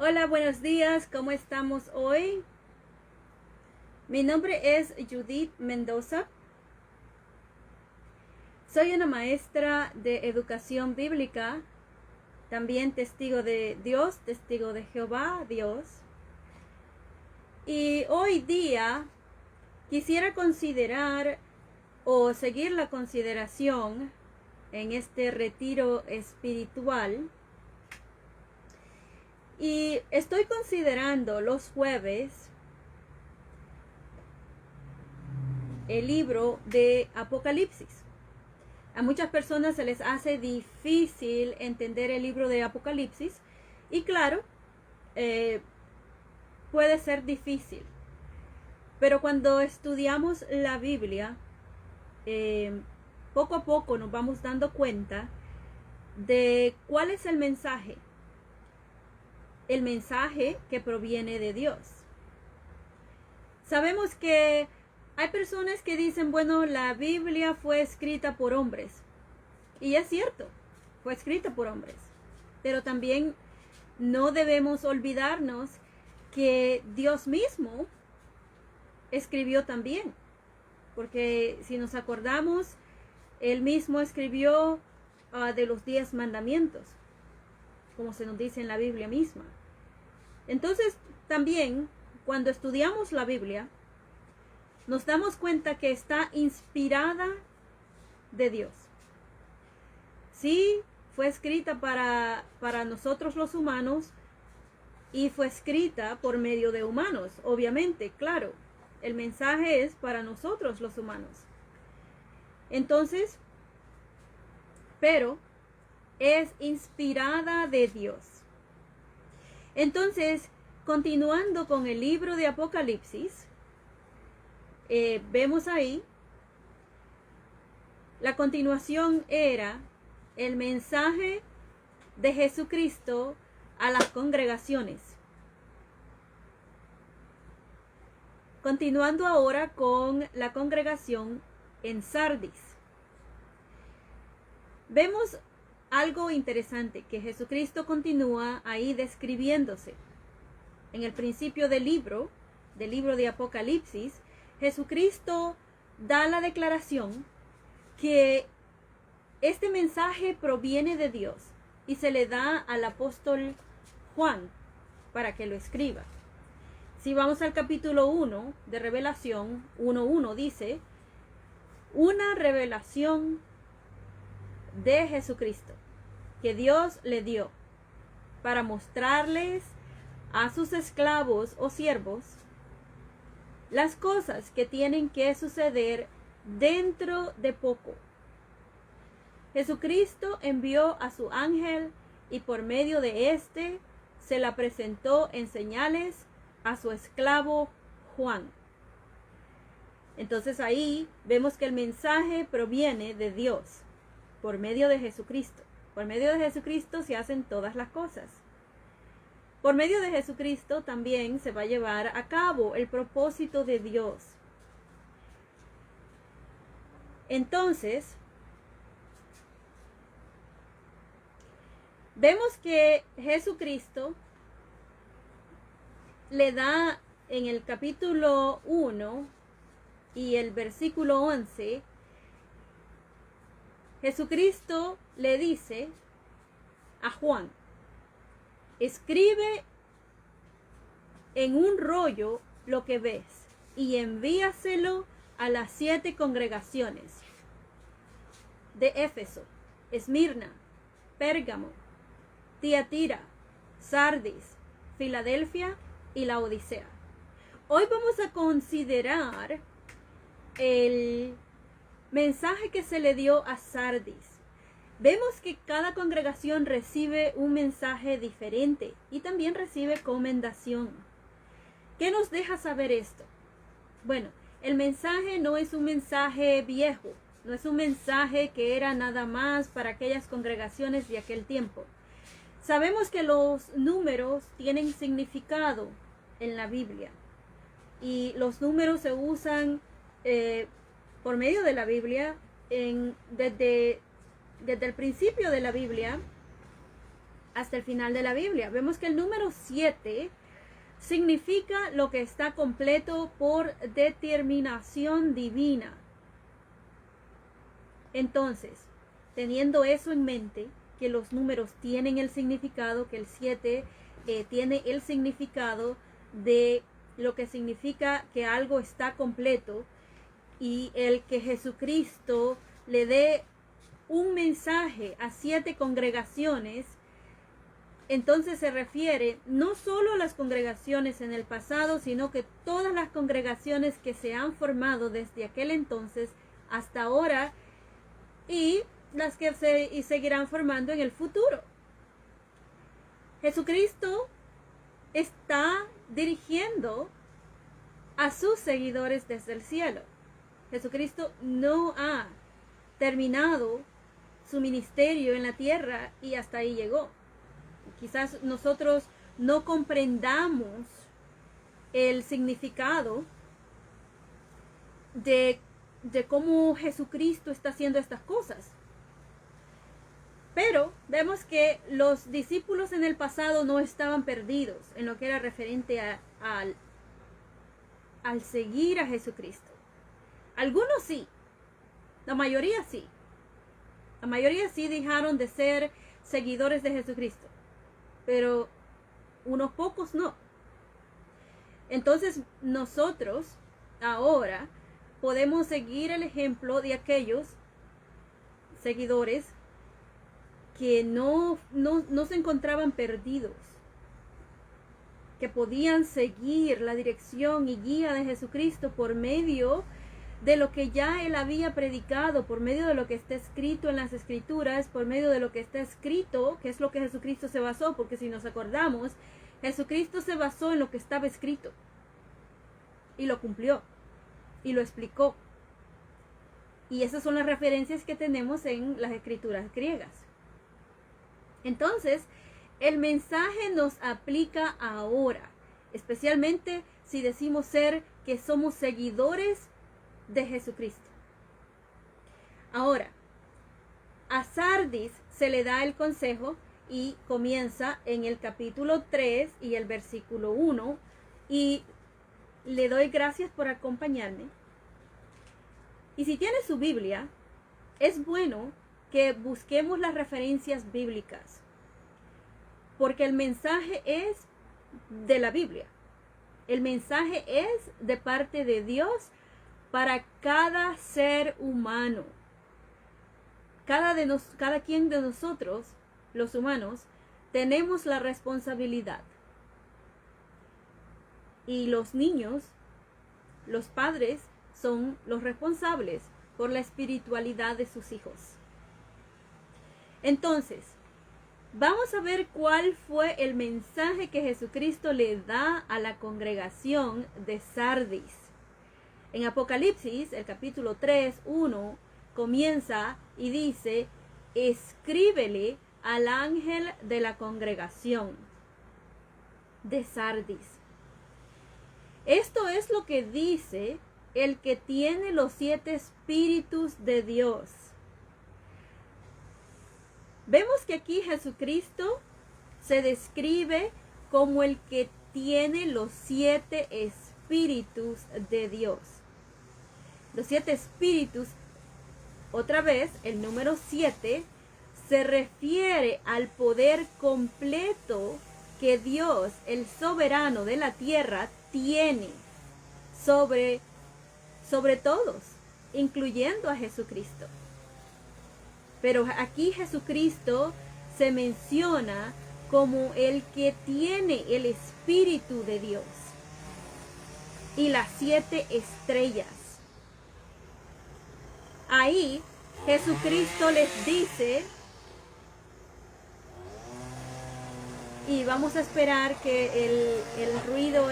Hola, buenos días, ¿cómo estamos hoy? Mi nombre es Judith Mendoza. Soy una maestra de educación bíblica, también testigo de Dios, testigo de Jehová, Dios. Y hoy día quisiera considerar o seguir la consideración en este retiro espiritual. Y estoy considerando los jueves el libro de Apocalipsis. A muchas personas se les hace difícil entender el libro de Apocalipsis y claro, puede ser difícil. Pero cuando estudiamos la Biblia, poco a poco nos vamos dando cuenta de cuál es el mensaje que proviene de Dios. Sabemos que hay personas que dicen, bueno, la Biblia fue escrita por hombres. Y es cierto, fue escrita por hombres. Pero también no debemos olvidarnos que Dios mismo escribió también. Porque si nos acordamos, Él mismo escribió de los 10 mandamientos, como se nos dice en la Biblia misma. Entonces, también, cuando estudiamos la Biblia, nos damos cuenta que está inspirada de Dios. Sí, fue escrita para nosotros los humanos y fue escrita por medio de humanos, obviamente, claro. El mensaje es para nosotros los humanos. Entonces, pero es inspirada de Dios. Entonces, continuando con el libro de Apocalipsis, vemos ahí, la continuación era el mensaje de Jesucristo a las congregaciones. Continuando ahora con la congregación en Sardis. Vemos algo interesante, que Jesucristo continúa ahí describiéndose. En el principio del libro de Apocalipsis, Jesucristo da la declaración que este mensaje proviene de Dios y se le da al apóstol Juan para que lo escriba. Si vamos al capítulo 1 de Revelación 1:1, dice: una revelación de Jesucristo que Dios le dio para mostrarles a sus esclavos o siervos las cosas que tienen que suceder dentro de poco. Jesucristo envió a su ángel y por medio de éste se la presentó en señales a su esclavo Juan. Entonces ahí vemos que el mensaje proviene de Dios por medio de Jesucristo. Por medio de Jesucristo se hacen todas las cosas. Por medio de Jesucristo también se va a llevar a cabo el propósito de Dios. Entonces, vemos que Jesucristo le da en el capítulo 1 y el versículo 11, Jesucristo le dice a Juan: escribe en un rollo lo que ves y envíaselo a las 7 congregaciones de Éfeso, Esmirna, Pérgamo, Tiatira, Sardis, Filadelfia y Laodicea. Hoy vamos a considerar el mensaje que se le dio a Sardis. Vemos que cada congregación recibe un mensaje diferente y también recibe comendación. ¿Qué nos deja saber esto? Bueno, el mensaje no es un mensaje viejo, no es un mensaje que era nada más para aquellas congregaciones de aquel tiempo. Sabemos que los números tienen significado en la Biblia y los números se usan por medio de la Biblia desde el principio de la Biblia hasta el final de la Biblia. Vemos que el número 7 significa lo que está completo por determinación divina. Entonces, teniendo eso en mente, que los números tienen el significado, que el 7 tiene el significado de lo que significa que algo está completo, y el que Jesucristo le dé un mensaje a 7 congregaciones, entonces se refiere no solo a las congregaciones en el pasado, sino que todas las congregaciones que se han formado desde aquel entonces hasta ahora, y las que se seguirán formando en el futuro. Jesucristo está dirigiendo a sus seguidores desde el cielo. Jesucristo no ha terminado su ministerio en la tierra y hasta ahí llegó. Quizás nosotros no comprendamos el significado de cómo Jesucristo está haciendo estas cosas. Pero vemos que los discípulos en el pasado no estaban perdidos en lo que era referente al seguir a Jesucristo. Algunos sí, la mayoría sí. La mayoría sí dejaron de ser seguidores de Jesucristo, pero unos pocos no. Entonces nosotros ahora podemos seguir el ejemplo de aquellos seguidores que no se encontraban perdidos, que podían seguir la dirección y guía de Jesucristo por medio de lo que ya Él había predicado, por medio de lo que está escrito en las Escrituras, por medio de lo que está escrito, que es lo que Jesucristo se basó, porque si nos acordamos, Jesucristo se basó en lo que estaba escrito y lo cumplió y lo explicó. Y esas son las referencias que tenemos en las Escrituras griegas. Entonces, el mensaje nos aplica ahora, especialmente si decimos ser que somos seguidores de Jesucristo. Ahora, a Sardis se le da el consejo y comienza en el capítulo 3 y el versículo 1, y le doy gracias por acompañarme. Y si tiene su Biblia, es bueno que busquemos las referencias bíblicas, porque el mensaje es de la Biblia. El mensaje es de parte de Dios para cada ser humano. Cada quien de nosotros, los humanos, tenemos la responsabilidad. Y los niños, los padres, son los responsables por la espiritualidad de sus hijos. Entonces, vamos a ver cuál fue el mensaje que Jesucristo le da a la congregación de Sardis. En Apocalipsis, el capítulo 3, 1, comienza y dice: escríbele al ángel de la congregación de Sardis. Esto es lo que dice el que tiene los 7 espíritus de Dios. Vemos que aquí Jesucristo se describe como el que tiene los 7 espíritus de Dios. Los 7 espíritus, otra vez, el número 7, se refiere al poder completo que Dios, el soberano de la tierra, tiene sobre todos, incluyendo a Jesucristo. Pero aquí Jesucristo se menciona como el que tiene el Espíritu de Dios y las 7 estrellas. Ahí Jesucristo les dice, y vamos a esperar que el ruido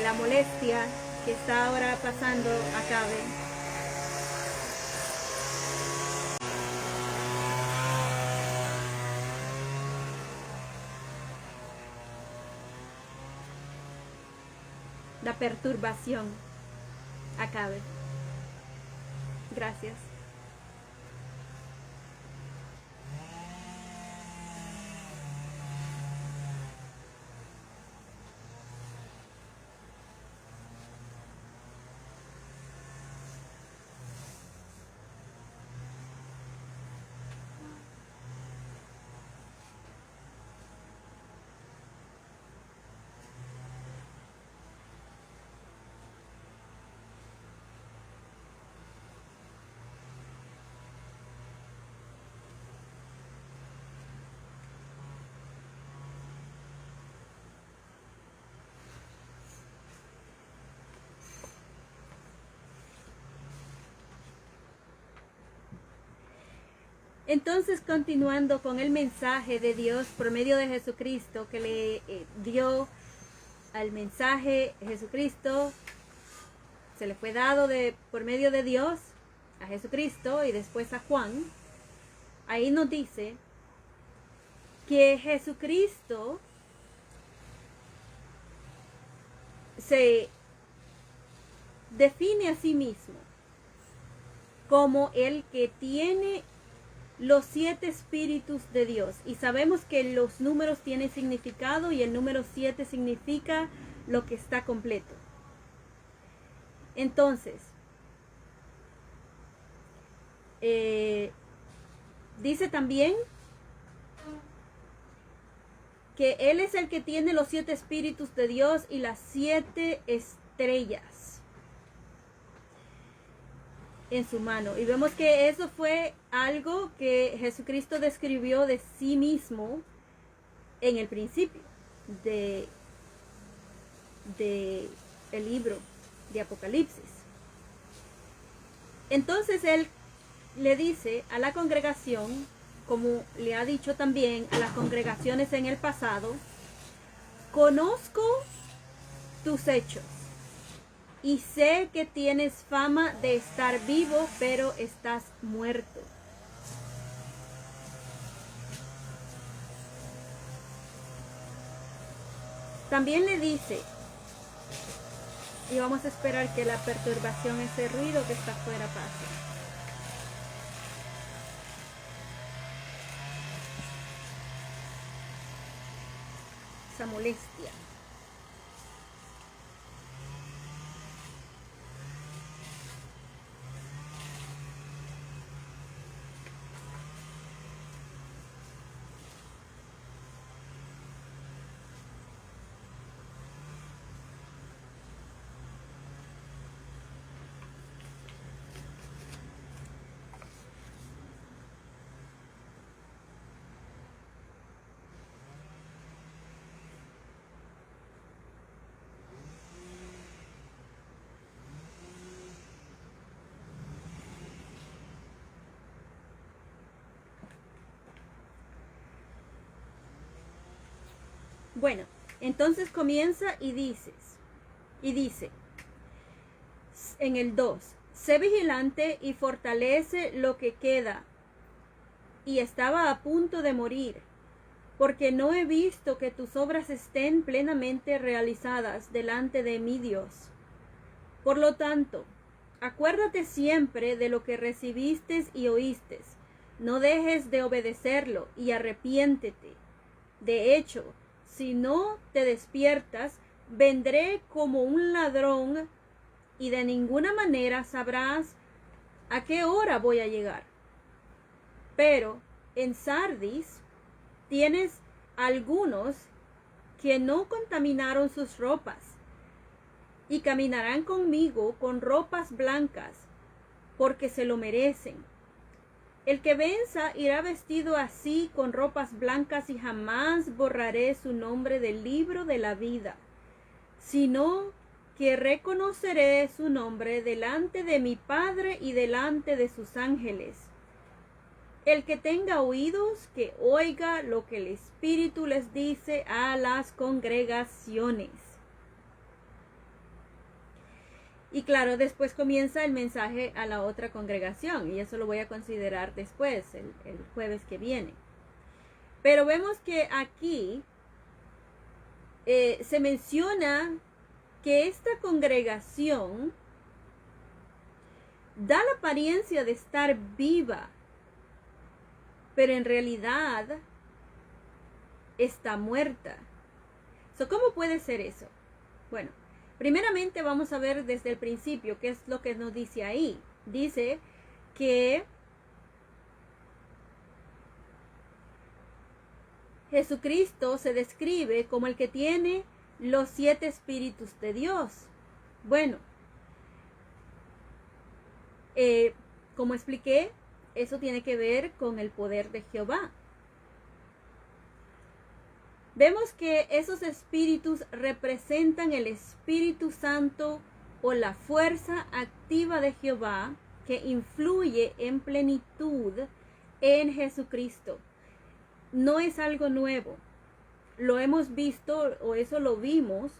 la molestia que está ahora pasando acabe. La perturbación acabe. Gracias. Entonces, continuando con el mensaje de Dios por medio de Jesucristo, que le dio al mensaje Jesucristo, se le fue dado por medio de Dios a Jesucristo y después a Juan. Ahí nos dice que Jesucristo se define a sí mismo como el que tiene los 7 espíritus de Dios. Y sabemos que los números tienen significado y el número 7 significa lo que está completo. Entonces, dice también que Él es el que tiene los 7 espíritus de Dios y las 7 estrellas en su mano. Y vemos que eso fue algo que Jesucristo describió de sí mismo en el principio de el libro de Apocalipsis. Entonces Él le dice a la congregación, como le ha dicho también a las congregaciones en el pasado: conozco tus hechos y sé que tienes fama de estar vivo, pero estás muerto. También le dice, y vamos a esperar que la perturbación, ese ruido que está afuera, pase. Esa molestia. Bueno, entonces comienza y dice en el 2: sé vigilante y fortalece lo que queda, y estaba a punto de morir, porque no he visto que tus obras estén plenamente realizadas delante de mi Dios. Por lo tanto, acuérdate siempre de lo que recibiste y oíste, no dejes de obedecerlo y arrepiéntete. De hecho, si no te despiertas, vendré como un ladrón y de ninguna manera sabrás a qué hora voy a llegar. Pero en Sardis tienes algunos que no contaminaron sus ropas y caminarán conmigo con ropas blancas, porque se lo merecen. El que venza irá vestido así con ropas blancas, y jamás borraré su nombre del libro de la vida, sino que reconoceré su nombre delante de mi Padre y delante de sus ángeles. El que tenga oídos, que oiga lo que el Espíritu les dice a las congregaciones. Y claro, después comienza el mensaje a la otra congregación, y eso lo voy a considerar después, el jueves que viene. Pero vemos que aquí se menciona que esta congregación da la apariencia de estar viva, pero en realidad está muerta. ¿Cómo puede ser eso? Bueno, primeramente vamos a ver desde el principio qué es lo que nos dice ahí. Dice que Jesucristo se describe como el que tiene los 7 espíritus de Dios. Bueno, como expliqué, eso tiene que ver con el poder de Jehová. Vemos que esos espíritus representan el Espíritu Santo o la fuerza activa de Jehová, que influye en plenitud en Jesucristo. No es algo nuevo. Lo hemos visto, o eso lo vimos,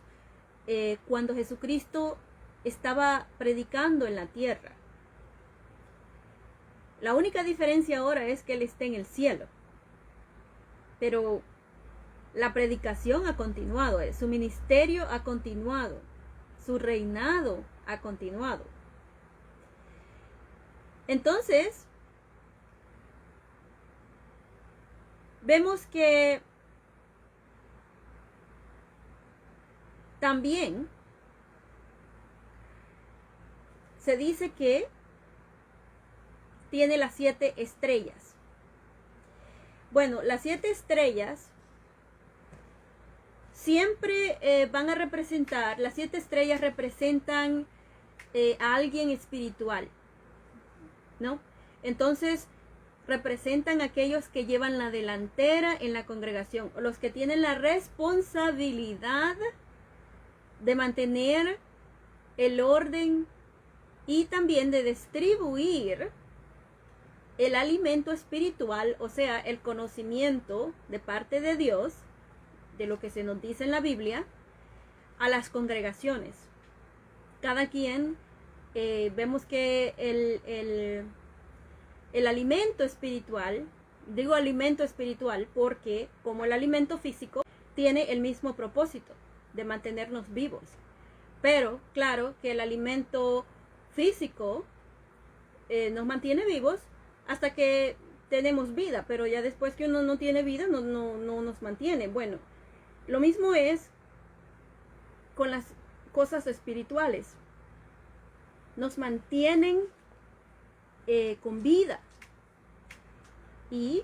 cuando Jesucristo estaba predicando en la tierra. La única diferencia ahora es que Él está en el cielo. Pero la predicación ha continuado, su ministerio ha continuado, su reinado ha continuado. Entonces, vemos que también se dice que tiene las 7 estrellas. Bueno, las 7 estrellas siempre van a representar, las 7 estrellas representan a alguien espiritual, ¿no? Entonces, representan a aquellos que llevan la delantera en la congregación, o los que tienen la responsabilidad de mantener el orden y también de distribuir el alimento espiritual, o sea, el conocimiento de parte de Dios, de lo que se nos dice en la Biblia, a las congregaciones. Cada quien, vemos que el alimento espiritual, digo alimento espiritual porque como el alimento físico tiene el mismo propósito de mantenernos vivos. Pero claro que el alimento físico nos mantiene vivos hasta que tenemos vida, pero ya después que uno no tiene vida no nos mantiene. Bueno, lo mismo es con las cosas espirituales. Nos mantienen con vida. Y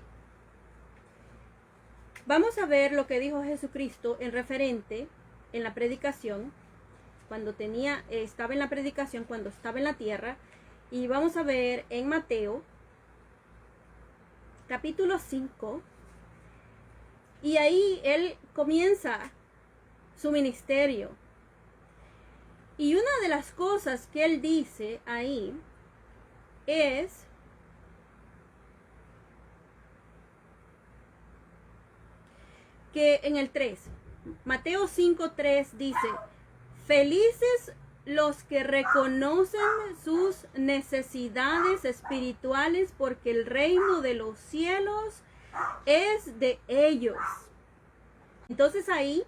vamos a ver lo que dijo Jesucristo en referente en la predicación, cuando estaba en la predicación, cuando estaba en la tierra. Y vamos a ver en Mateo capítulo 5, y ahí Él comienza su ministerio. Y una de las cosas que Él dice ahí es que en el 3, Mateo 5:3 dice: felices los que reconocen sus necesidades espirituales, porque el reino de los cielos es de ellos. Entonces ahí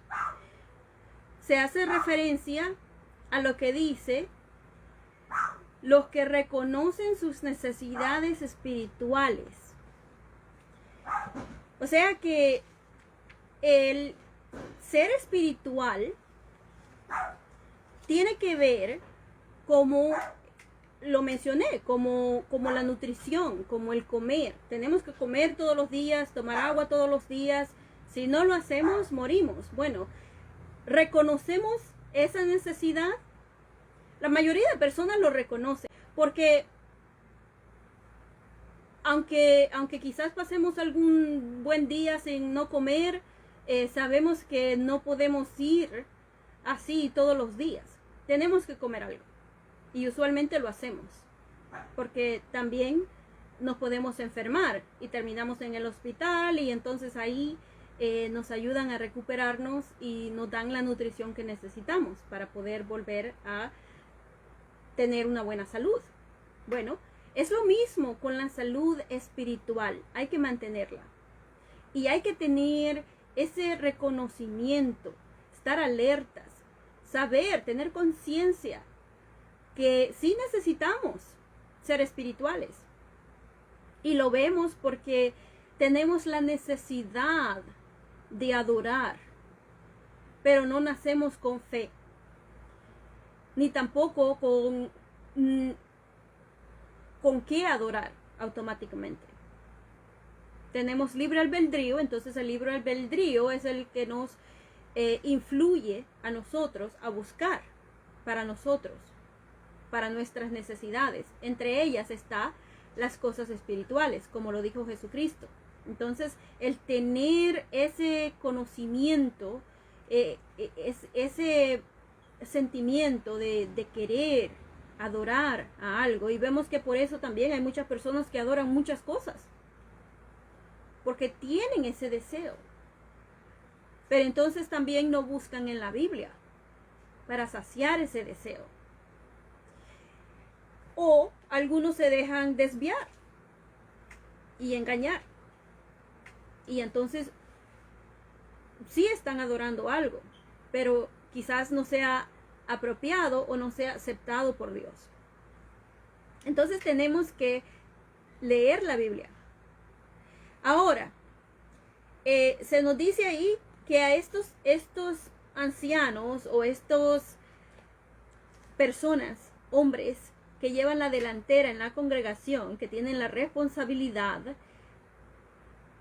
se hace referencia a lo que dice: los que reconocen sus necesidades espirituales. O sea que el ser espiritual tiene que ver, como lo mencioné, como la nutrición, como el comer. Tenemos que comer todos los días, tomar agua todos los días. Si no lo hacemos, morimos. Bueno, reconocemos esa necesidad. La mayoría de personas lo reconoce, porque aunque quizás pasemos algún buen día sin no comer, sabemos que no podemos ir así todos los días. Tenemos que comer algo, y usualmente lo hacemos, porque también nos podemos enfermar y terminamos en el hospital, y entonces ahí nos ayudan a recuperarnos y nos dan la nutrición que necesitamos para poder volver a tener una buena salud. Bueno, es lo mismo con la salud espiritual. Hay que mantenerla, y hay que tener ese reconocimiento, estar alertas, saber, tener conciencia que sí necesitamos ser espirituales. Y lo vemos porque tenemos la necesidad de adorar, pero no nacemos con fe, ni tampoco con qué adorar automáticamente. Tenemos libre albedrío, entonces el libre albedrío es el que nos influye a nosotros a buscar para nosotros, para nuestras necesidades. Entre ellas está las cosas espirituales, como lo dijo Jesucristo. Entonces, el tener ese conocimiento, ese sentimiento de querer adorar a algo, y vemos que por eso también hay muchas personas que adoran muchas cosas. porque tienen ese deseo. Pero entonces también no buscan en la Biblia para saciar ese deseo. O algunos se dejan desviar y engañar. Y entonces sí están adorando algo, pero quizás no sea apropiado o no sea aceptado por Dios. Entonces tenemos que leer la Biblia. Ahora, se nos dice ahí que a estos ancianos o estos personas, hombres, que llevan la delantera en la congregación, que tienen la responsabilidad,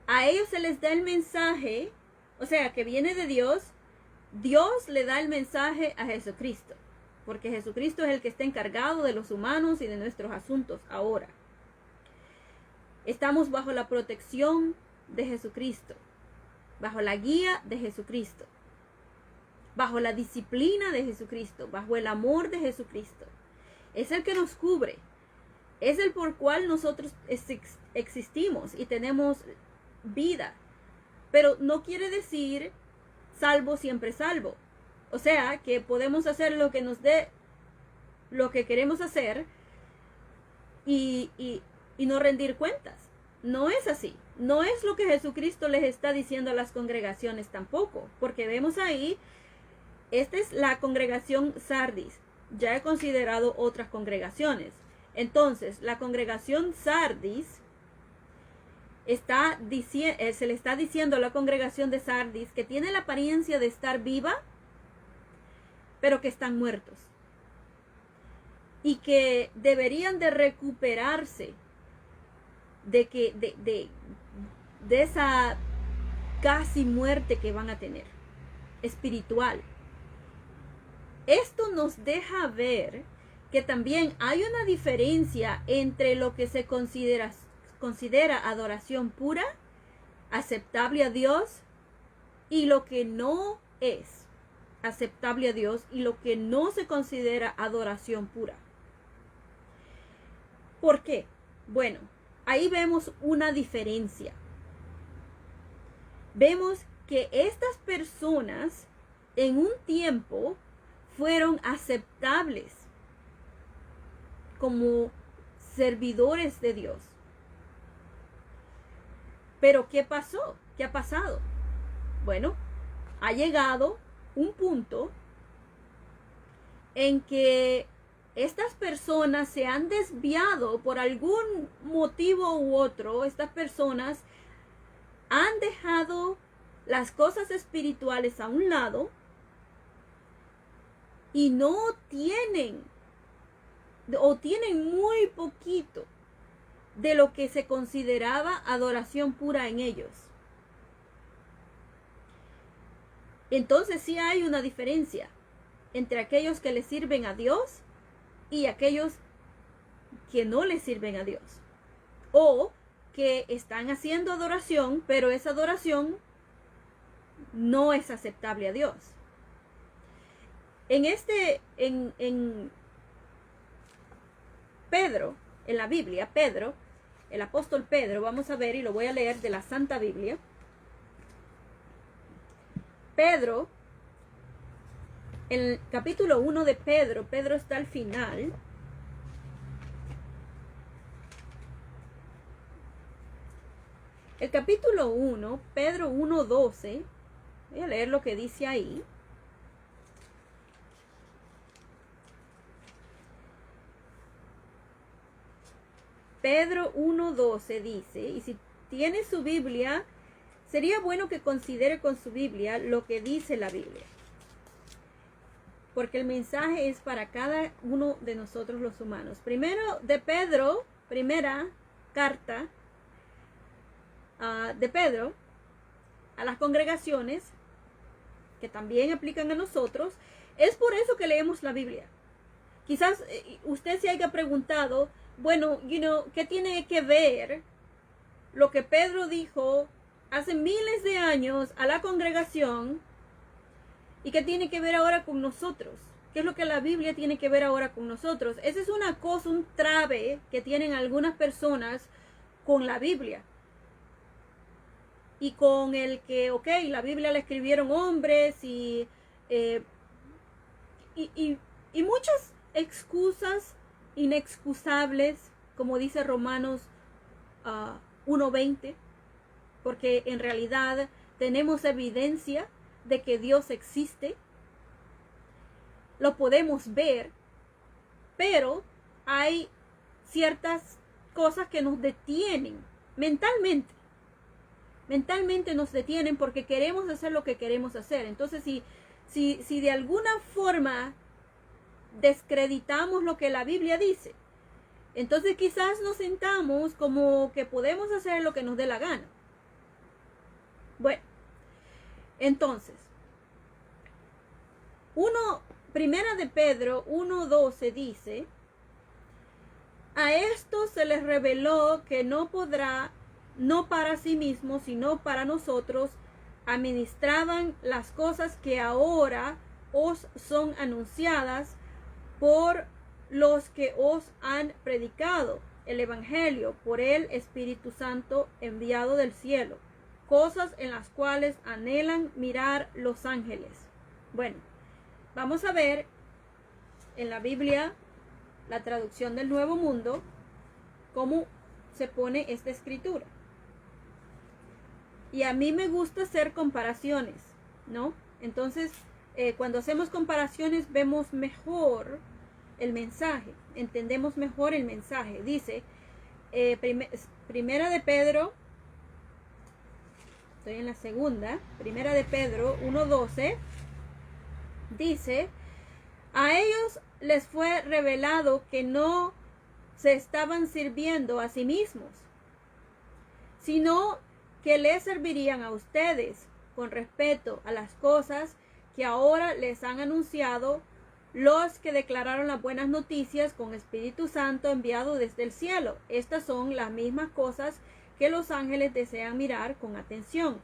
a ellos se les da el mensaje, o sea, que viene de Dios. Dios le da el mensaje a Jesucristo, porque Jesucristo es el que está encargado de los humanos y de nuestros asuntos ahora. Estamos bajo la protección de Jesucristo, bajo la guía de Jesucristo, bajo la disciplina de Jesucristo, bajo el amor de Jesucristo. Es el que nos cubre, es el por cual nosotros existimos y tenemos vida. Pero no quiere decir salvo siempre salvo. O sea, que podemos hacer lo que nos dé, lo que queremos hacer y no rendir cuentas. No es así. No es lo que Jesucristo les está diciendo a las congregaciones tampoco. Porque vemos ahí, esta es la congregación Sardis. Ya he considerado otras congregaciones. Entonces, la congregación Sardis se le está diciendo a la congregación de Sardis que tiene la apariencia de estar viva, pero que están muertos. Y que deberían de recuperarse de esa casi muerte que van a tener, espiritual. Esto nos deja ver que también hay una diferencia entre lo que se considera adoración pura, aceptable a Dios, y lo que no es aceptable a Dios y lo que no se considera adoración pura. ¿Por qué? Bueno, ahí vemos una diferencia. Vemos que estas personas en un tiempo fueron aceptables como servidores de Dios. Pero ¿qué pasó? ¿Qué ha pasado? Bueno, ha llegado un punto en que estas personas se han desviado por algún motivo u otro. Estas personas han dejado las cosas espirituales a un lado y no tienen, o tienen muy poquito de lo que se consideraba adoración pura en ellos. Entonces sí hay una diferencia entre aquellos que le sirven a Dios y aquellos que no le sirven a Dios, o que están haciendo adoración, pero esa adoración no es aceptable a Dios. En Pedro, en la Biblia, Pedro, el apóstol Pedro, vamos a ver, y lo voy a leer de la Santa Biblia. Pedro, en el capítulo 1 de Pedro, Pedro está al final. El capítulo 1, Pedro 1:12, voy a leer lo que dice ahí. Pedro 1:12 dice, y si tiene su Biblia, sería bueno que considere con su Biblia lo que dice la Biblia. Porque el mensaje es para cada uno de nosotros los humanos. Primero de Pedro, primera carta de Pedro a las congregaciones, que también aplican a nosotros. Es por eso que leemos la Biblia. Quizás usted se haya preguntado, bueno, ¿qué tiene que ver lo que Pedro dijo hace miles de años a la congregación y qué tiene que ver ahora con nosotros? ¿Qué es lo que la Biblia tiene que ver ahora con nosotros? Esa es una cosa, un trave que tienen algunas personas con la Biblia. y con el que, ok, la Biblia la escribieron hombres y muchas excusas inexcusables, como dice Romanos 1:20, porque en realidad tenemos evidencia de que Dios existe, lo podemos ver, pero hay ciertas cosas que nos detienen mentalmente. Mentalmente nos detienen porque queremos hacer lo que queremos hacer. Entonces, si de alguna forma descreditamos lo que la Biblia dice, entonces quizás nos sentamos como que podemos hacer lo que nos dé la gana. Bueno, entonces, Primera de Pedro 1:12 dice: a esto se les reveló que no podrá, no para sí mismos, sino para nosotros, administraban las cosas que ahora os son anunciadas por los que os han predicado el Evangelio por el Espíritu Santo enviado del cielo, cosas en las cuales anhelan mirar los ángeles. Bueno, vamos a ver en la Biblia, la traducción del Nuevo Mundo, cómo se pone esta escritura. Y a mí me gusta hacer comparaciones, ¿no? Entonces, cuando hacemos comparaciones vemos mejor el mensaje, entendemos mejor el mensaje. Dice, Primera de Pedro, estoy en la segunda, Primera de Pedro 1:12, dice: a ellos les fue revelado que no se estaban sirviendo a sí mismos, sino que les servirían a ustedes con respeto a las cosas que ahora les han anunciado los que declararon las buenas noticias con Espíritu Santo enviado desde el cielo. Estas son las mismas cosas que los ángeles desean mirar con atención.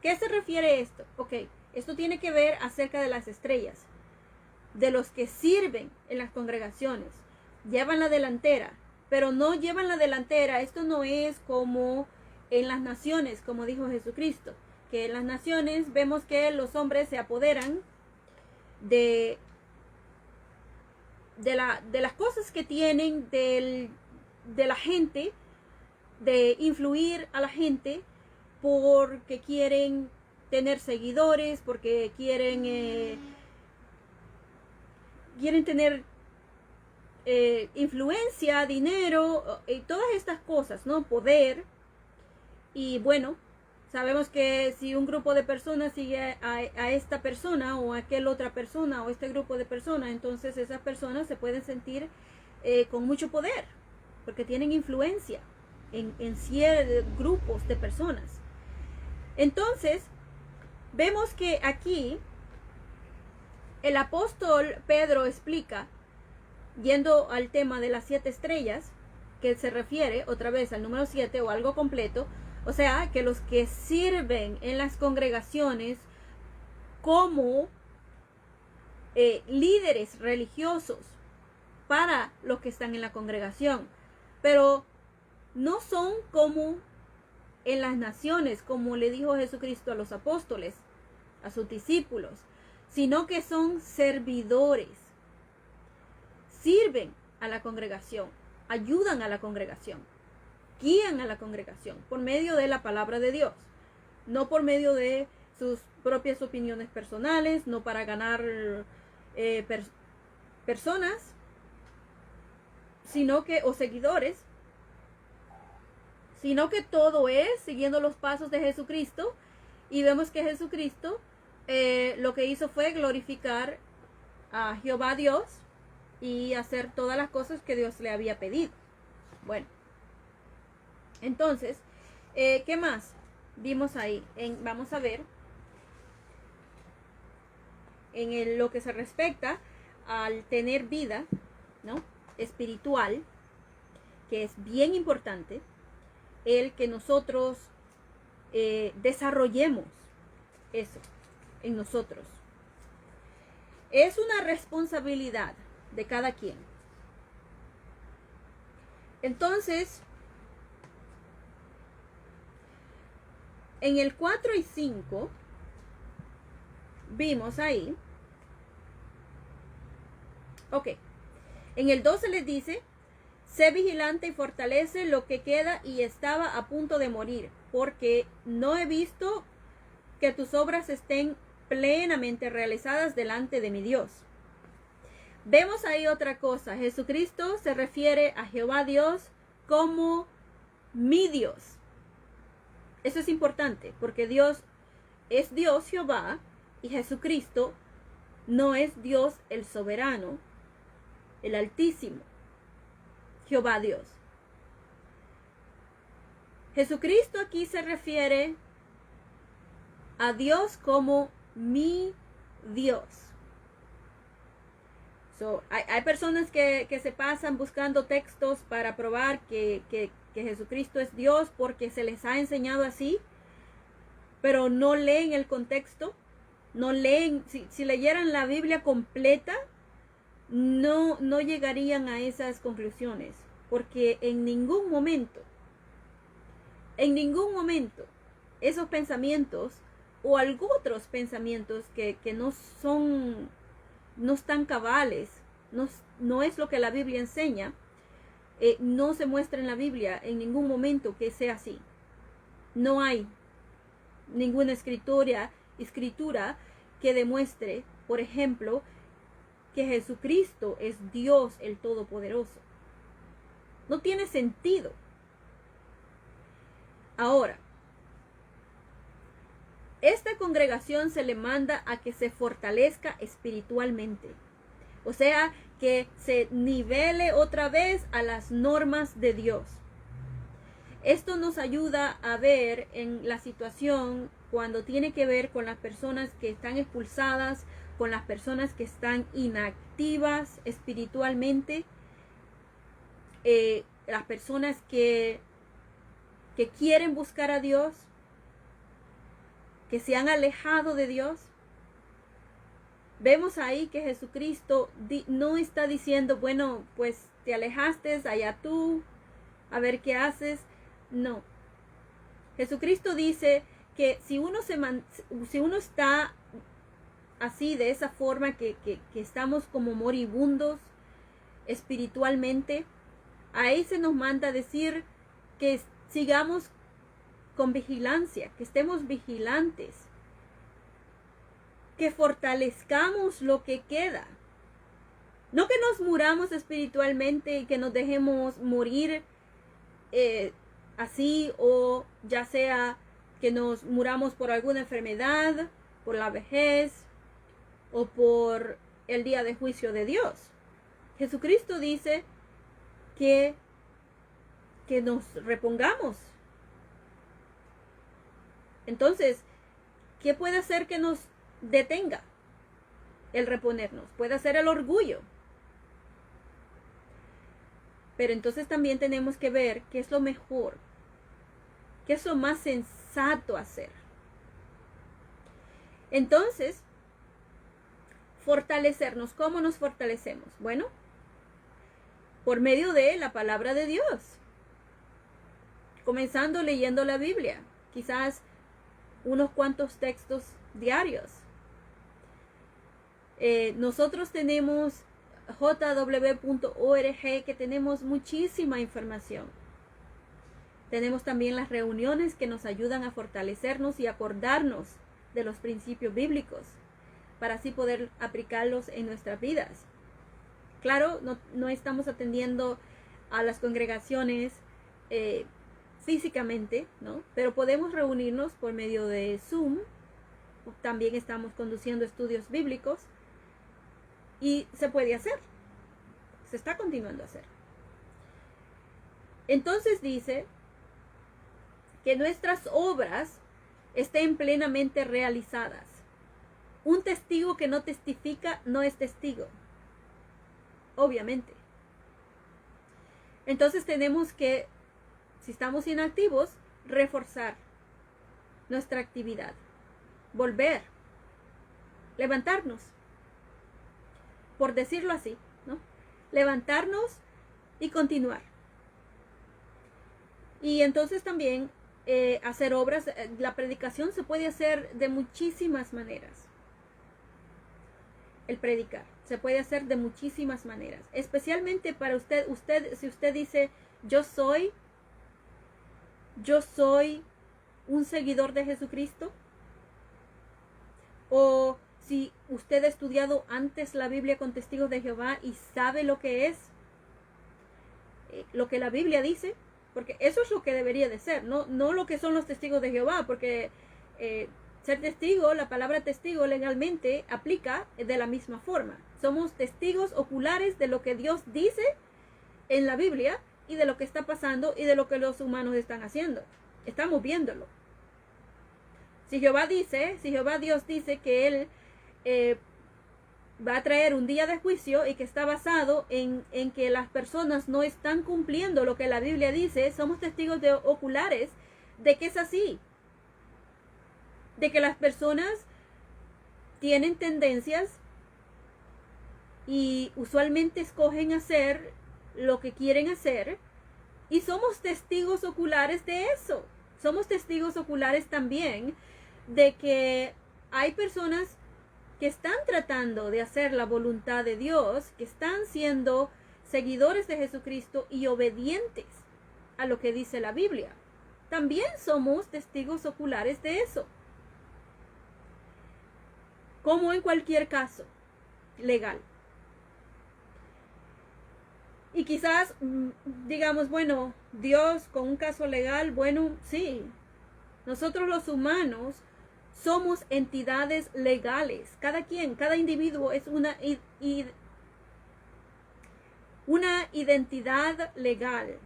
¿Qué se refiere esto? Ok, esto tiene que ver acerca de las estrellas, de los que sirven en las congregaciones, llevan la delantera, pero no llevan la delantera. Esto no es como en las naciones, como dijo Jesucristo, que en las naciones vemos que los hombres se apoderan de las cosas que tienen, de la gente, de influir a la gente porque quieren tener seguidores, porque quieren tener influencia, dinero, y todas estas cosas, ¿no? Poder. Y bueno, sabemos que si un grupo de personas sigue a esta persona o a aquella otra persona o este grupo de personas, entonces esas personas se pueden sentir con mucho poder porque tienen influencia en ciertos grupos de personas. Entonces, vemos que aquí el apóstol Pedro explica, yendo al tema de las 7 estrellas, que se refiere otra vez al número 7 o algo completo, o sea, que los que sirven en las congregaciones como líderes religiosos para los que están en la congregación, pero no son como en las naciones, como le dijo Jesucristo a los apóstoles, a sus discípulos, sino que son servidores, sirven a la congregación, ayudan a la congregación, guían a la congregación por medio de la palabra de Dios, no por medio de sus propias opiniones personales, no para ganar personas, sino que, o seguidores, sino que todo es siguiendo los pasos de Jesucristo. Y vemos que Jesucristo lo que hizo fue glorificar a Jehová Dios y hacer todas las cosas que Dios le había pedido. Bueno, entonces, ¿qué más vimos ahí? Vamos a ver en lo que se respecta al tener vida, ¿no?, espiritual, que es bien importante, el que nosotros desarrollemos eso en nosotros. Es una responsabilidad de cada quien. Entonces, en el 4 y 5, vimos ahí, ok, en el 12 les dice, sé vigilante y fortalece lo que queda y estaba a punto de morir, porque no he visto que tus obras estén plenamente realizadas delante de mi Dios. Vemos ahí otra cosa. Jesucristo se refiere a Jehová Dios como mi Dios. Eso es importante porque Dios es Dios Jehová y Jesucristo no es Dios el soberano, el Altísimo, Jehová Dios. Jesucristo aquí se refiere a Dios como mi Dios. Hay personas que se pasan buscando textos para probar que Jesucristo es Dios porque se les ha enseñado así, pero no leen el contexto, no leen, si leyeran la Biblia completa, no llegarían a esas conclusiones, porque en ningún momento, esos pensamientos o algunos otros pensamientos que no están cabales, no es lo que la Biblia enseña, no se muestra en la Biblia en ningún momento que sea así. No hay ninguna escritura que demuestre, por ejemplo, que Jesucristo es Dios el Todopoderoso. No tiene sentido. Ahora, esta congregación se le manda a que se fortalezca espiritualmente. O sea, que se nivele otra vez a las normas de Dios. Esto nos ayuda a ver en la situación cuando tiene que ver con las personas que están expulsadas, con las personas que están inactivas espiritualmente, las personas que quieren buscar a Dios, que se han alejado de Dios. Vemos ahí que Jesucristo no está diciendo, bueno, pues te alejaste, allá tú, a ver qué haces. No. Jesucristo dice que si uno está así, de esa forma, que estamos como moribundos espiritualmente, ahí se nos manda a decir que sigamos con vigilancia, que estemos vigilantes, que fortalezcamos lo que queda. No que nos muramos espiritualmente y que nos dejemos morir así, o ya sea que nos muramos por alguna enfermedad, por la vejez o por el día de juicio de Dios. Jesucristo dice que nos repongamos. Entonces, ¿qué puede hacer que nos detenga el reponernos? Puede ser el orgullo. Pero entonces también tenemos que ver qué es lo mejor, qué es lo más sensato hacer. Entonces, fortalecernos. ¿Cómo nos fortalecemos? Bueno, por medio de la palabra de Dios. Comenzando leyendo la Biblia. Quizás unos cuantos textos diarios. Nosotros tenemos jw.org, que tenemos muchísima información. Tenemos también las reuniones que nos ayudan a fortalecernos y acordarnos de los principios bíblicos para así poder aplicarlos en nuestras vidas. Claro, no estamos atendiendo a las congregaciones físicamente, ¿no? Pero podemos reunirnos por medio de Zoom. También estamos conduciendo estudios bíblicos y se puede hacer. Se está continuando a hacer. Entonces dice que nuestras obras estén plenamente realizadas. Un testigo que no testifica no es testigo. Obviamente. Entonces tenemos que, si estamos inactivos, reforzar nuestra actividad. Volver. Levantarnos. Por decirlo así, ¿no? Levantarnos y continuar. Y entonces también hacer obras. La predicación se puede hacer de muchísimas maneras. El predicar se puede hacer de muchísimas maneras. Especialmente para usted, si usted dice, yo soy un seguidor de Jesucristo. O si usted ha estudiado antes la Biblia con testigos de Jehová y sabe lo que es, lo que la Biblia dice, porque eso es lo que debería de ser, no lo que son los testigos de Jehová, porque ser testigo, la palabra testigo legalmente aplica de la misma forma. Somos testigos oculares de lo que Dios dice en la Biblia y de lo que está pasando y de lo que los humanos están haciendo. Estamos viéndolo. Si Jehová Dios dice que Él va a traer un día de juicio y que está basado en que las personas no están cumpliendo lo que la Biblia dice, somos testigos oculares de que es así. De que las personas tienen tendencias y usualmente escogen hacer lo que quieren hacer, y somos testigos oculares de eso. Somos testigos oculares también de que hay personas que están tratando de hacer la voluntad de Dios, que están siendo seguidores de Jesucristo y obedientes a lo que dice la Biblia. También somos testigos oculares de eso. Como en cualquier caso legal. Y quizás digamos, bueno, Dios con un caso legal, bueno, sí. Nosotros los humanos somos entidades legales. Cada individuo es una identidad legal.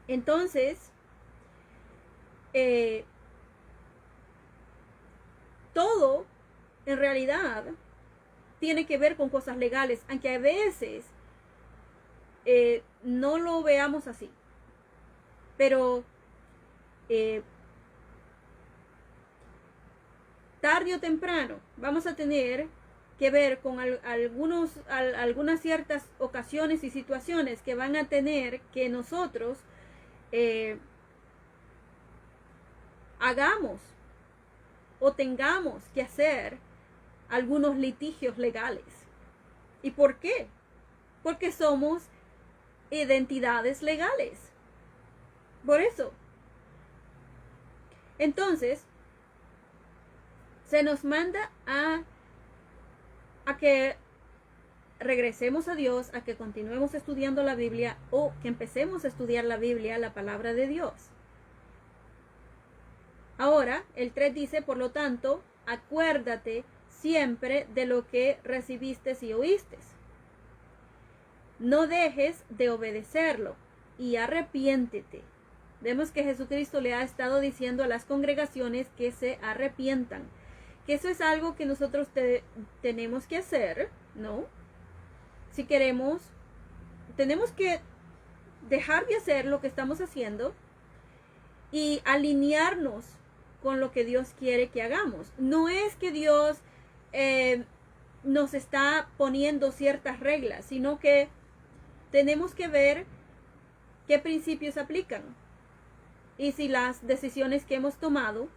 Entonces, todo en realidad tiene que ver con cosas legales, aunque a veces no lo veamos así. Pero tarde o temprano vamos a tener que ver con algunas ciertas ocasiones y situaciones que van a tener que nosotros hagamos o tengamos que hacer algunos litigios legales. ¿Y por qué? Porque somos identidades legales. Por eso. Entonces, se nos manda a que regresemos a Dios, a que continuemos estudiando la Biblia o que empecemos a estudiar la Biblia, la palabra de Dios. Ahora, el 3 dice, por lo tanto, acuérdate siempre de lo que recibiste y oíste. No dejes de obedecerlo y arrepiéntete. Vemos que Jesucristo le ha estado diciendo a las congregaciones que se arrepientan. Que eso es algo que nosotros tenemos que hacer, ¿no? Si queremos, tenemos que dejar de hacer lo que estamos haciendo y alinearnos con lo que Dios quiere que hagamos. No es que Dios nos está poniendo ciertas reglas, sino que tenemos que ver qué principios aplican. Y si las decisiones que hemos tomado,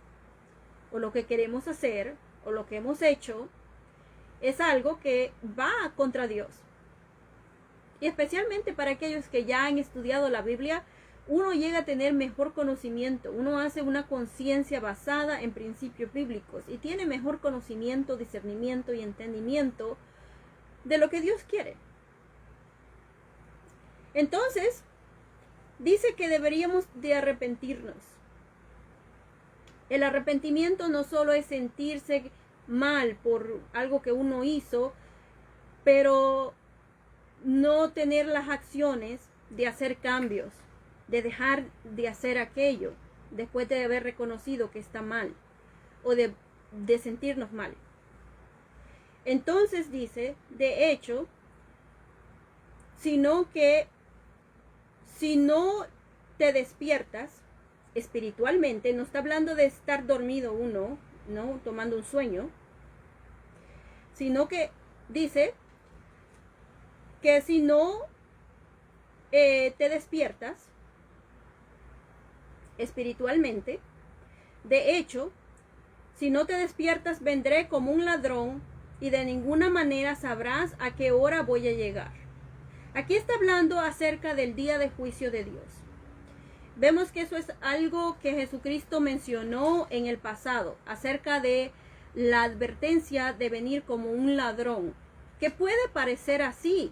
o lo que queremos hacer, o lo que hemos hecho, es algo que va contra Dios. Y especialmente para aquellos que ya han estudiado la Biblia, uno llega a tener mejor conocimiento, uno hace una conciencia basada en principios bíblicos y tiene mejor conocimiento, discernimiento y entendimiento de lo que Dios quiere. Entonces, dice que deberíamos de arrepentirnos. El arrepentimiento no solo es sentirse mal por algo que uno hizo, pero no tener las acciones de hacer cambios, de dejar de hacer aquello después de haber reconocido que está mal o de sentirnos mal. Entonces dice, de hecho, sino que si no te despiertas espiritualmente, no está hablando de estar dormido uno, ¿no? Tomando un sueño, sino que dice que si no te despiertas, espiritualmente. De hecho, si no te despiertas, vendré como un ladrón y de ninguna manera sabrás a qué hora voy a llegar. Aquí está hablando acerca del día de juicio de Dios. Vemos que eso es algo que Jesucristo mencionó en el pasado, acerca de la advertencia de venir como un ladrón, que puede parecer así,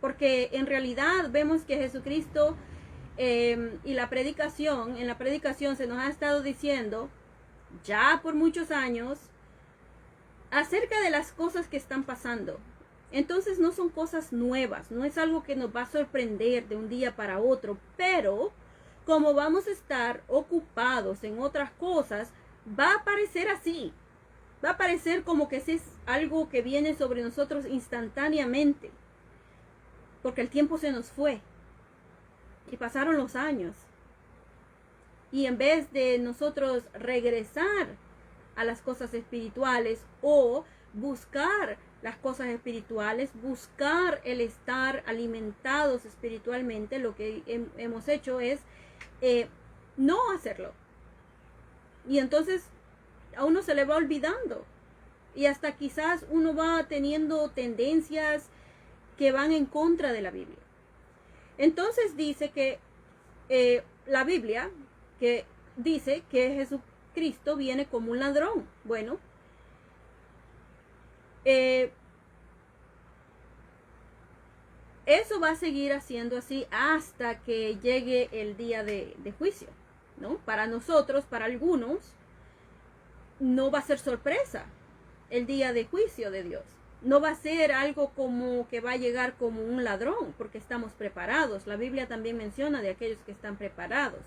porque en realidad vemos que Jesucristo y en la predicación se nos ha estado diciendo ya por muchos años acerca de las cosas que están pasando. Entonces no son cosas nuevas, no es algo que nos va a sorprender de un día para otro, pero como vamos a estar ocupados en otras cosas, va a parecer así. Va a parecer como que es algo que viene sobre nosotros instantáneamente, porque el tiempo se nos fue y pasaron los años. Y en vez de nosotros regresar a las cosas espirituales o buscar las cosas espirituales, buscar el estar alimentados espiritualmente, lo que hemos hecho es no hacerlo. Y entonces a uno se le va olvidando. Y hasta quizás uno va teniendo tendencias que van en contra de la Biblia. Entonces dice que la Biblia que dice que Jesucristo viene como un ladrón. Bueno, eso va a seguir haciendo así hasta que llegue el día de juicio, ¿no? Para nosotros, para algunos, no va a ser sorpresa el día de juicio de Dios. No va a ser algo como que va a llegar como un ladrón, porque estamos preparados. La Biblia también menciona de aquellos que están preparados.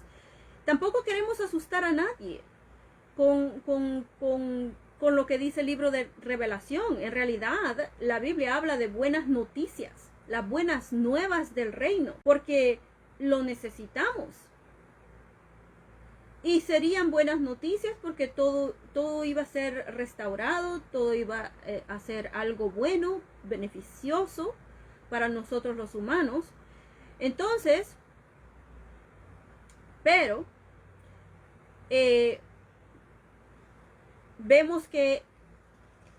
Tampoco queremos asustar a nadie con lo que dice el libro de Revelación. En realidad, la Biblia habla de buenas noticias, las buenas nuevas del reino, porque lo necesitamos. Y serían buenas noticias porque todo iba a ser restaurado, todo iba a ser algo bueno, beneficioso para nosotros los humanos. Entonces, pero vemos que,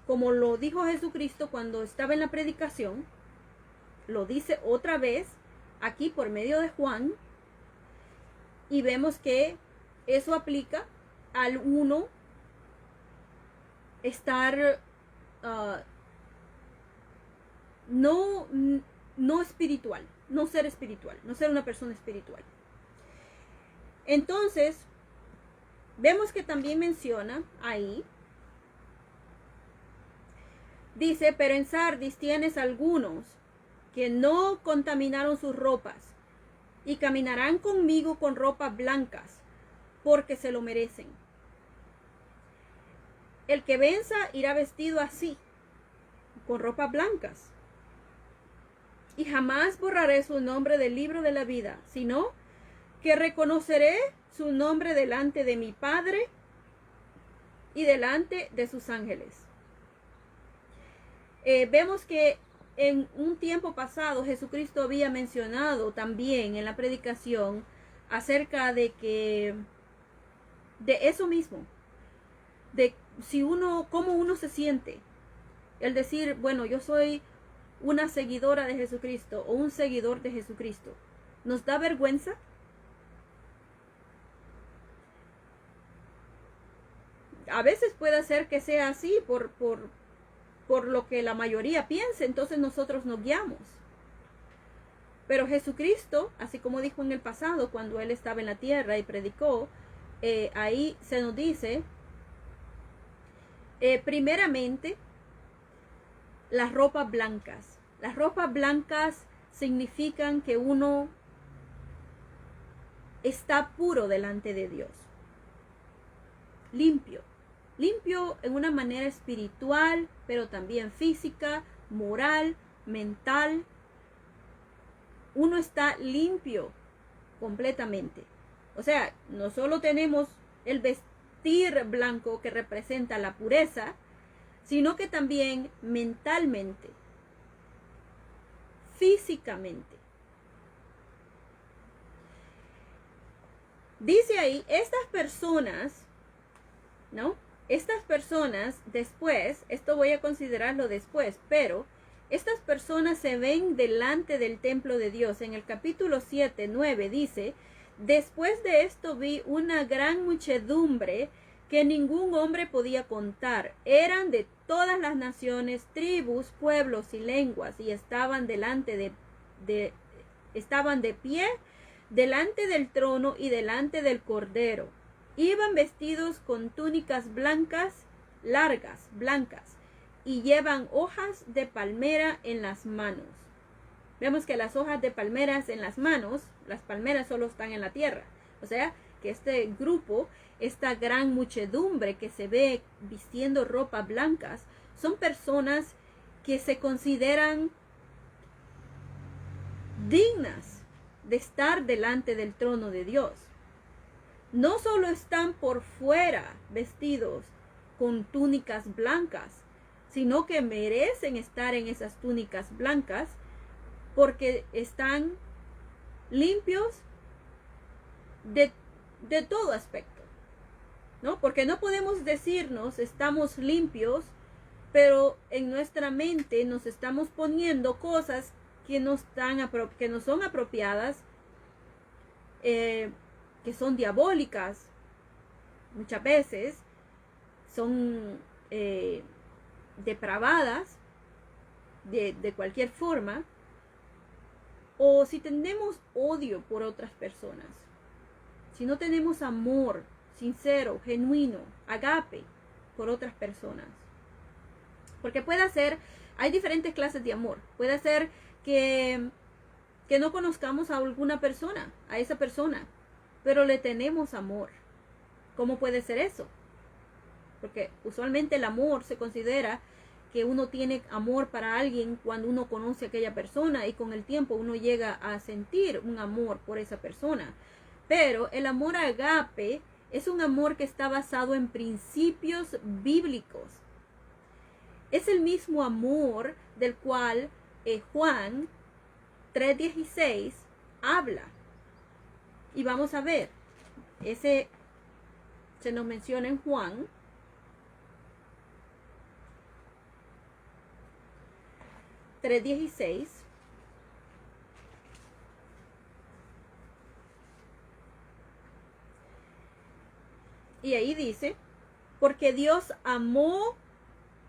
como lo dijo Jesucristo cuando estaba en la predicación, lo dice otra vez aquí por medio de Juan, y vemos que eso aplica al uno estar no espiritual, no ser espiritual, no ser una persona espiritual. Entonces, vemos que también menciona ahí, dice, pero en Sardis tienes algunos que no contaminaron sus ropas y caminarán conmigo con ropas blancas, porque se lo merecen. El que venza irá vestido así, con ropas blancas. Y jamás borraré su nombre del libro de la vida, sino que reconoceré su nombre delante de mi Padre y delante de sus ángeles. Vemos que en un tiempo pasado Jesucristo había mencionado también en la predicación acerca de eso mismo, de cómo uno se siente. El decir, bueno, yo soy una seguidora de Jesucristo o un seguidor de Jesucristo. ¿Nos da vergüenza? A veces puede ser que sea así por lo que la mayoría piensa, entonces nosotros nos guiamos. Pero Jesucristo, así como dijo en el pasado, cuando Él estaba en la tierra y predicó, ahí se nos dice, primeramente, las ropas blancas. Las ropas blancas significan que uno está puro delante de Dios. Limpio. Limpio en una manera espiritual, pero también física, moral, mental. Uno está limpio completamente. O sea, no solo tenemos el vestir blanco que representa la pureza, sino que también mentalmente, físicamente. Dice ahí, estas personas, ¿no? Estas personas después, esto voy a considerarlo después, pero estas personas se ven delante del templo de Dios. En el capítulo 7, 9 dice, después de esto vi una gran muchedumbre que ningún hombre podía contar. Eran de todas las naciones, tribus, pueblos y lenguas, y estaban estaban de pie delante del trono y delante del Cordero. Iban vestidos con túnicas blancas, largas, blancas, y llevan hojas de palmera en las manos. Vemos que las hojas de palmeras en las manos, las palmeras solo están en la tierra. O sea, que este grupo, esta gran muchedumbre que se ve vistiendo ropas blancas, son personas que se consideran dignas de estar delante del trono de Dios. No solo están por fuera vestidos con túnicas blancas, sino que merecen estar en esas túnicas blancas porque están limpios de todo aspecto, ¿no? Porque no podemos decirnos estamos limpios, pero en nuestra mente nos estamos poniendo cosas que no son apropiadas, que son diabólicas, muchas veces son depravadas de cualquier forma, o si tenemos odio por otras personas, si no tenemos amor sincero, genuino, agape por otras personas. Porque puede ser, hay diferentes clases de amor. Puede ser que no conozcamos a alguna persona, a esa persona, pero le tenemos amor. ¿Cómo puede ser eso? Porque usualmente el amor se considera que uno tiene amor para alguien cuando uno conoce a aquella persona, y con el tiempo uno llega a sentir un amor por esa persona. Pero el amor agape es un amor que está basado en principios bíblicos. Es el mismo amor del cual Juan 3:16 habla. Y vamos a ver, ese se nos menciona en Juan 3:16. Y ahí dice, porque Dios amó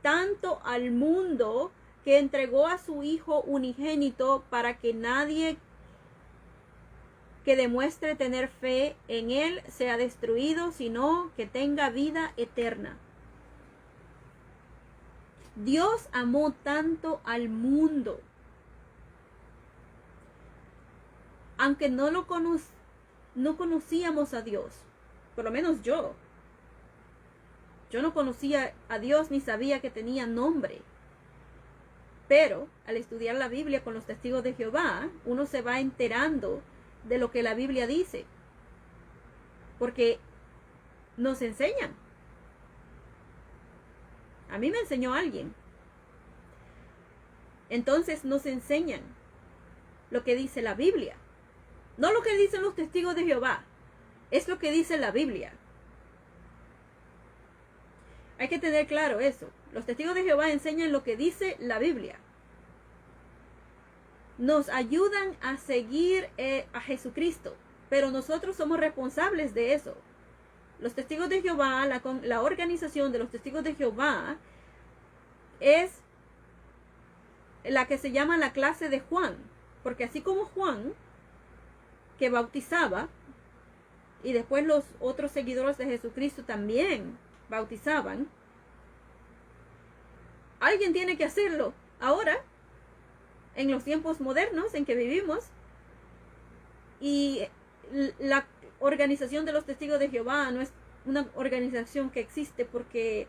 tanto al mundo que entregó a su Hijo unigénito para que nadie que demuestre tener fe en Él sea destruido, sino que tenga vida eterna. Dios amó tanto al mundo. Aunque no conocíamos a Dios, por lo menos yo no conocía a Dios ni sabía que tenía nombre. Pero al estudiar la Biblia con los testigos de Jehová, uno se va enterando de lo que la Biblia dice. Porque nos enseñan. A mí me enseñó alguien. Entonces nos enseñan lo que dice la Biblia. No lo que dicen los testigos de Jehová. Es lo que dice la Biblia. Hay que tener claro eso. Los testigos de Jehová enseñan lo que dice la Biblia. Nos ayudan a seguir a Jesucristo, pero nosotros somos responsables de eso. Los testigos de Jehová, la organización de los testigos de Jehová es la que se llama la clase de Juan, porque así como Juan, que bautizaba, y después los otros seguidores de Jesucristo también bautizaban, alguien tiene que hacerlo ahora, en los tiempos modernos en que vivimos. Y la organización de los testigos de Jehová no es una organización que existe porque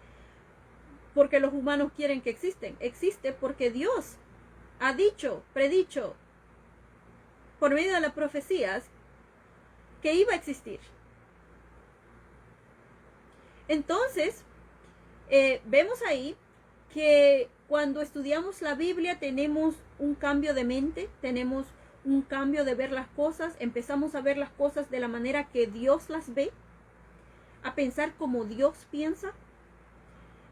los humanos quieren que existe porque Dios ha predicho por medio de las profecías que iba a existir. Entonces, vemos ahí que cuando estudiamos la Biblia tenemos un cambio de mente, tenemos un cambio de ver las cosas, empezamos a ver las cosas de la manera que Dios las ve, a pensar como Dios piensa.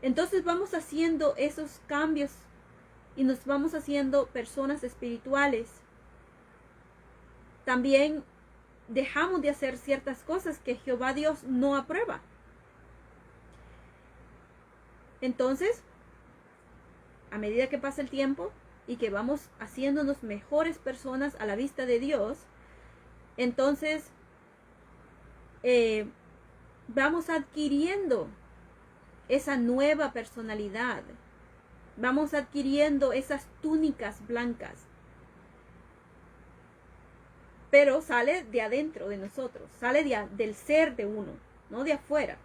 Entonces vamos haciendo esos cambios y nos vamos haciendo personas espirituales. También dejamos de hacer ciertas cosas que Jehová Dios no aprueba. Entonces, a medida que pasa el tiempo y que vamos haciéndonos mejores personas a la vista de Dios, entonces vamos adquiriendo esa nueva personalidad. Vamos adquiriendo esas túnicas blancas. Pero sale de adentro de nosotros, sale del ser de uno, no de afuera.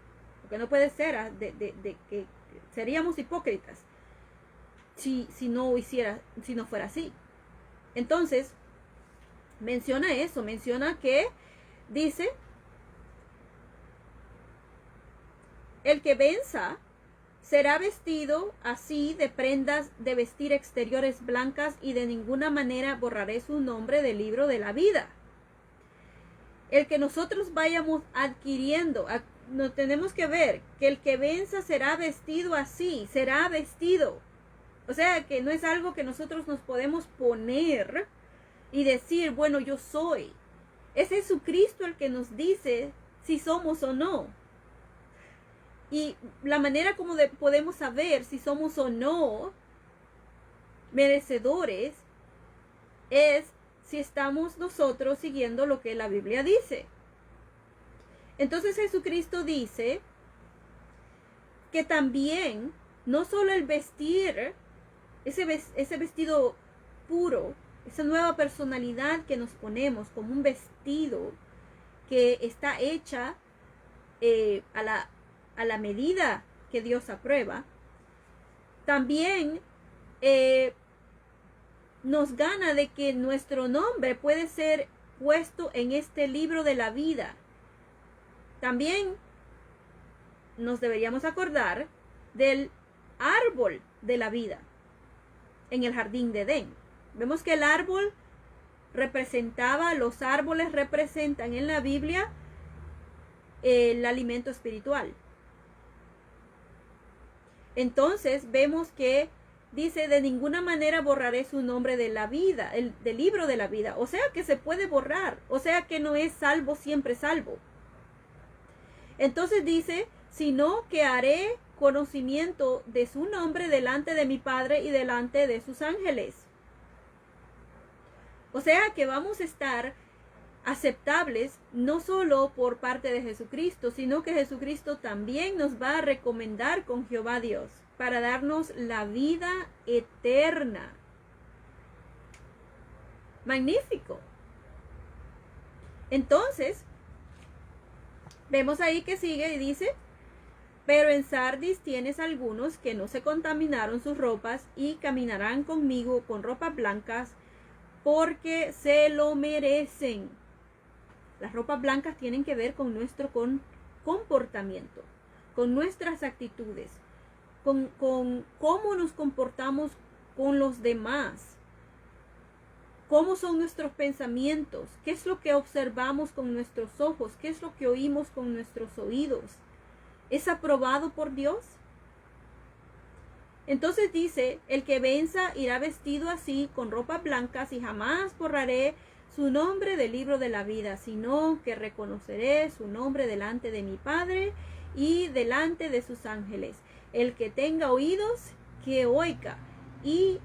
Porque no puede ser de que seríamos hipócritas si no fuera así. Entonces, menciona eso, menciona que dice, el que venza será vestido así de prendas de vestir exteriores blancas y de ninguna manera borraré su nombre del libro de la vida. El que nosotros vayamos adquiriendo, no tenemos que ver que el que venza será vestido así, será vestido. O sea que no es algo que nosotros nos podemos poner y decir, bueno, yo soy. Es Jesucristo el que nos dice si somos o no. Y la manera como podemos saber si somos o no merecedores es si estamos nosotros siguiendo lo que la Biblia dice. Entonces Jesucristo dice que también no solo el vestir, ese vestido puro, esa nueva personalidad que nos ponemos como un vestido que está hecha a la medida que Dios aprueba, también nos gana de que nuestro nombre puede ser puesto en este libro de la vida. También nos deberíamos acordar del árbol de la vida en el jardín de Edén. Vemos que los árboles representan en la Biblia el alimento espiritual. Entonces vemos que dice, de ninguna manera borraré su nombre de la vida, del libro de la vida. O sea que se puede borrar, o sea que no es salvo siempre salvo. Entonces dice, sino que haré conocimiento de su nombre delante de mi Padre y delante de sus ángeles. O sea que vamos a estar aceptables no solo por parte de Jesucristo, sino que Jesucristo también nos va a recomendar con Jehová Dios para darnos la vida eterna. Magnífico. Entonces, vemos ahí que sigue y dice, pero en Sardis tienes algunos que no se contaminaron sus ropas y caminarán conmigo con ropas blancas porque se lo merecen. Las ropas blancas tienen que ver con nuestro comportamiento, con nuestras actitudes, con cómo nos comportamos con los demás, cómo son nuestros pensamientos, qué es lo que observamos con nuestros ojos, qué es lo que oímos con nuestros oídos. ¿Es aprobado por Dios? Entonces dice, el que venza irá vestido así con ropas blancas y jamás borraré su nombre del libro de la vida, sino que reconoceré su nombre delante de mi Padre y delante de sus ángeles. El que tenga oídos, que oiga, y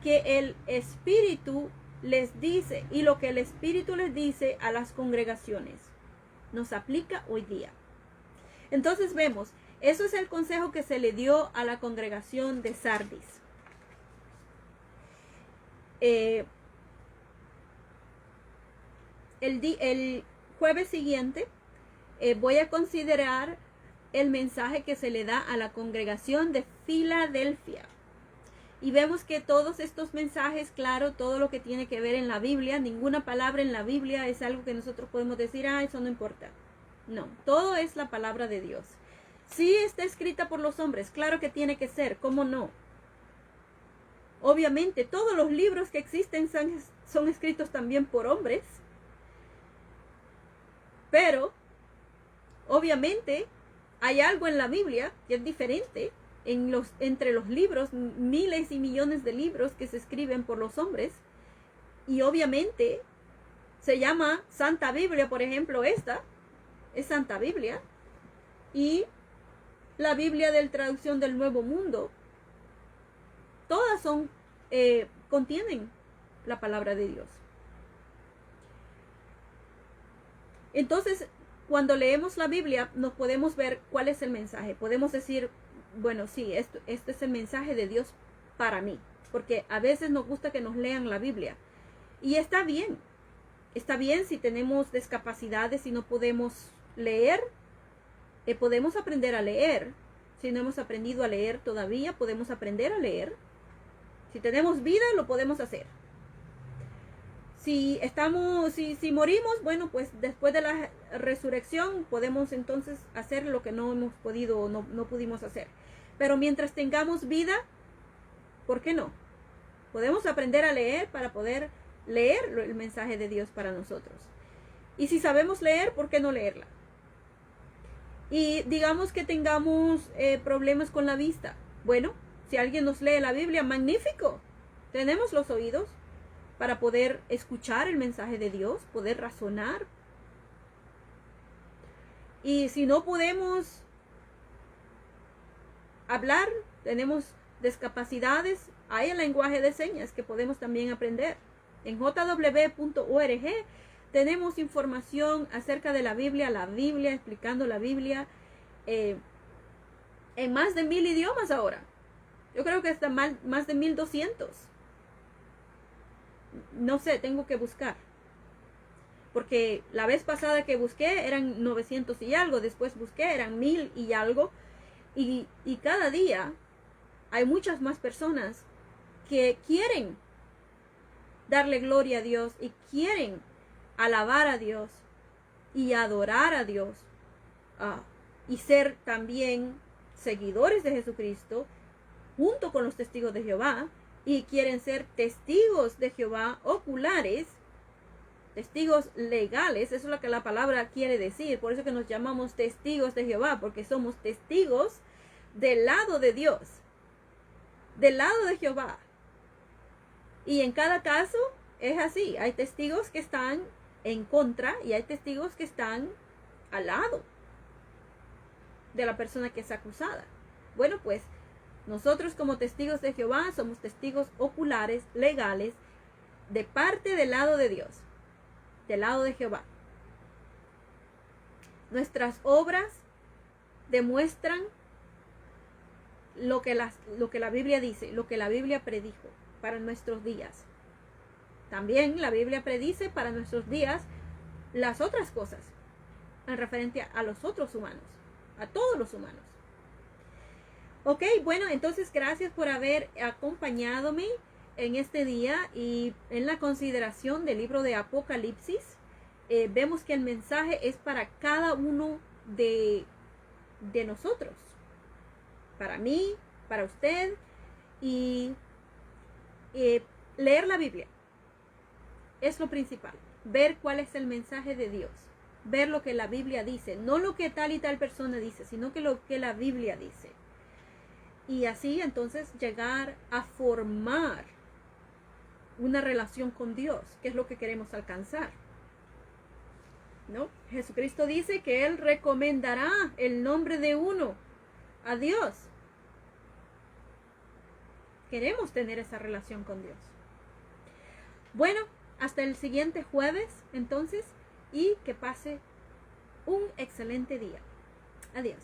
que el Espíritu les dice, y lo que el Espíritu les dice a las congregaciones. Nos aplica hoy día. Entonces vemos, eso es el consejo que se le dio a la congregación de Sardis. El jueves siguiente voy a considerar el mensaje que se le da a la congregación de Filadelfia. Y vemos que todos estos mensajes, claro, todo lo que tiene que ver en la Biblia, ninguna palabra en la Biblia es algo que nosotros podemos decir, eso no importa. No, todo es la palabra de Dios. Sí está escrita por los hombres, claro que tiene que ser, ¿cómo no? Obviamente, todos los libros que existen son escritos también por hombres. Pero, obviamente, hay algo en la Biblia que es diferente entre los libros, miles y millones de libros que se escriben por los hombres. Y obviamente, se llama Santa Biblia, por ejemplo, esta es Santa Biblia. Y la Biblia de la traducción del Nuevo Mundo, todas contienen la palabra de Dios. Entonces, cuando leemos la Biblia, nos podemos ver cuál es el mensaje. Podemos decir, bueno, sí, este es el mensaje de Dios para mí. Porque a veces nos gusta que nos lean la Biblia. Y está bien. Está bien si tenemos discapacidades y no podemos leer. Podemos aprender a leer. Si no hemos aprendido a leer todavía, podemos aprender a leer. Si tenemos vida, lo podemos hacer. Si morimos, bueno, pues después de la resurrección podemos entonces hacer lo que no hemos podido, no pudimos hacer. Pero mientras tengamos vida, ¿por qué no? Podemos aprender a leer para poder leer el mensaje de Dios para nosotros. Y si sabemos leer, ¿por qué no leerla? Y digamos que tengamos problemas con la vista. Bueno, si alguien nos lee la Biblia, magnífico. Tenemos los oídos para poder escuchar el mensaje de Dios, poder razonar. Y si no podemos hablar, tenemos discapacidades, hay el lenguaje de señas que podemos también aprender. En jw.org tenemos información acerca de la Biblia, explicando la Biblia en más de 1000 idiomas ahora. Yo creo que está más de 1200. No sé, tengo que buscar. Porque la vez pasada que busqué eran 900 y algo. Después busqué, eran 1000 y algo. Y cada día hay muchas más personas que quieren darle gloria a Dios y quieren alabar a Dios y adorar a Dios. Y ser también seguidores de Jesucristo junto con los testigos de Jehová. Y quieren ser testigos de Jehová oculares, testigos legales. Eso es lo que la palabra quiere decir. Por eso que nos llamamos testigos de Jehová, porque somos testigos del lado de Dios, del lado de Jehová. Y en cada caso es así. Hay testigos que están en contra y hay testigos que están al lado de la persona que es acusada. Bueno, pues nosotros como testigos de Jehová somos testigos oculares, legales, de parte del lado de Dios, del lado de Jehová. Nuestras obras demuestran lo que la Biblia dice, lo que la Biblia predijo para nuestros días. También la Biblia predice para nuestros días las otras cosas en referencia a los otros humanos, a todos los humanos. Ok, bueno, entonces gracias por haber acompañadome en este día y en la consideración del libro de Apocalipsis. Vemos que el mensaje es para cada uno de nosotros. Para mí, para usted. Y leer la Biblia es lo principal. Ver cuál es el mensaje de Dios. Ver lo que la Biblia dice. No lo que tal y tal persona dice, sino que lo que la Biblia dice. Y así entonces llegar a formar una relación con Dios, que es lo que queremos alcanzar. ¿No? Jesucristo dice que Él recomendará el nombre de uno a Dios. Queremos tener esa relación con Dios. Bueno, hasta el siguiente jueves, entonces, y que pase un excelente día. Adiós.